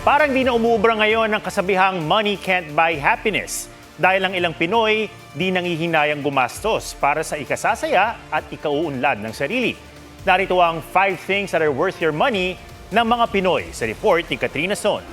Parang di na umuubra ngayon ang kasabihang money can't buy happiness dahil ang ilang Pinoy di nangihinayang gumastos para sa ikasasaya at ikauunlad ng sarili. Narito ang 5 things that are worth your money ng mga Pinoy sa report ni Katrina Son.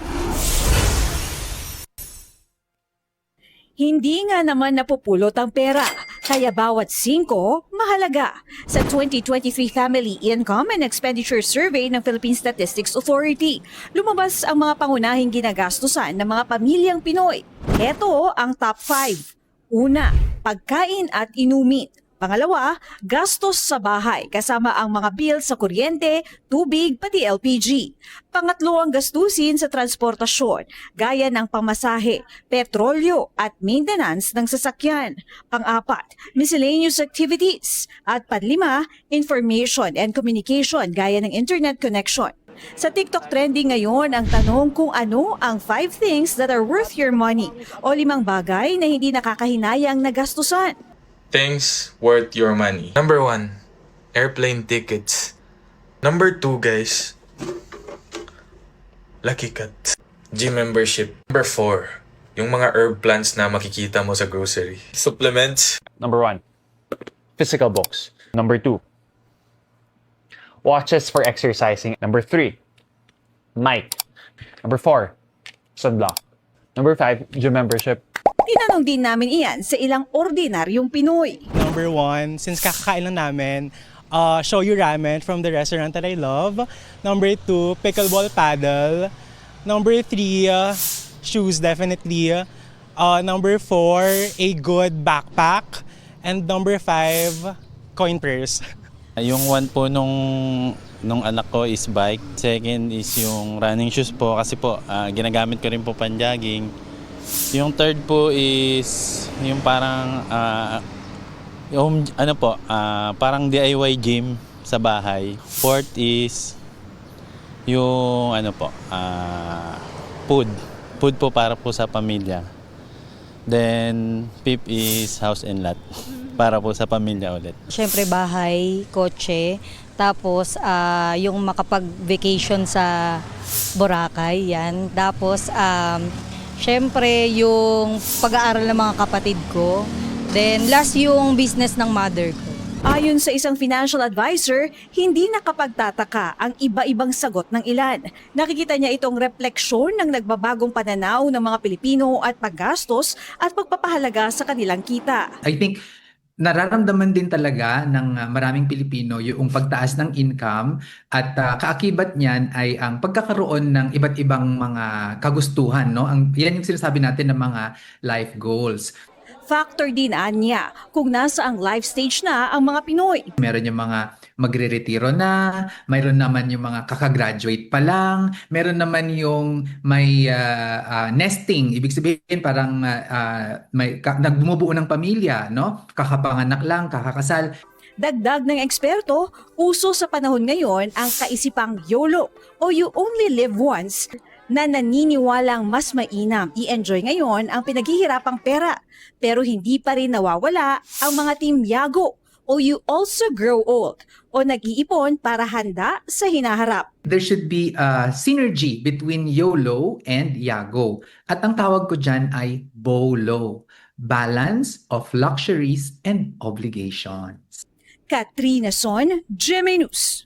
Hindi nga naman napupulot ang pera, kaya bawat 5 mahalaga. Sa 2023 Family Income and Expenditure Survey ng Philippine Statistics Authority, lumabas ang mga pangunahing ginagastusan ng mga pamilyang Pinoy. Ito ang top 5. Una, pagkain at inumin. Pangalawa, gastos sa bahay kasama ang mga bill sa kuryente, tubig, pati LPG. Pangatlo ang gastusin sa transportasyon, gaya ng pamasahe, petrolyo at maintenance ng sasakyan. Pang-apat, miscellaneous activities. At panlima, information and communication gaya ng internet connection. Sa TikTok trending ngayon ang tanong kung ano ang 5 things that are worth your money o 5 bagay na hindi nakakahinayang nagastusan. Things worth your money. Number 1, airplane tickets. Number 2, guys, Lucky Cut. Gym membership. Number 4, yung mga herb plants na makikita mo sa grocery. Supplements. Number 1, physical books. Number 2, watches for exercising. Number 3, mic. Number 4, sunblock. Number 5, gym membership. Tinanong din namin iyan sa ilang ordinaryong Pinoy. Number 1, since kakakain lang namin, shoyu ramen from the restaurant that I love. Number 2, pickleball paddle. Number 3, shoes definitely. Number 4, a good backpack. And number 5, coin purse. Yung one po nung anak ko is bike. Second is yung running shoes po kasi po ginagamit ko rin po pan-jogging. Yung third po is yung parang parang DIY gym sa bahay. Fourth is yung food. Food po para po sa pamilya. Then fifth is house and lot para po sa pamilya ulit. Siyempre bahay, kotse, tapos yung makapag-vacation sa Boracay, yan. Tapos siyempre yung pag-aaral ng mga kapatid ko. Then last yung business ng mother ko. Ayon sa isang financial advisor, hindi nakapagtataka ang iba-ibang sagot ng ilan. Nakikita niya itong refleksyon ng nagbabagong pananaw ng mga Pilipino at paggastos at pagpapahalaga sa kanilang kita. I think nararamdaman din talaga ng maraming Pilipino yung pagtaas ng income at kaakibat niyan ay ang pagkakaroon ng iba't ibang mga kagustuhan, no? Yan yung sinasabi natin ng mga life goals. Factor din niya kung nasa ang life stage na ang mga Pinoy. Meron yung mga magre-retiro na, mayroon naman yung mga kakagraduate pa lang, meron naman yung may nesting, ibig sabihin parang nagbumubuo ng pamilya, no? Kakapanganak lang, kakakasal. Dagdag ng eksperto, uso sa panahon ngayon ang kaisipang YOLO o You Only Live Once na naniniwalang mas mainam i-enjoy ngayon ang pinaghihirapang pera. Pero hindi pa rin nawawala ang mga team Yago o You Also Grow Old o nag-iipon para handa sa hinaharap. There should be a synergy between YOLO and Yago. At ang tawag ko dyan ay BOLO, Balance of Luxuries and Obligations. Katrina Son, GMA News.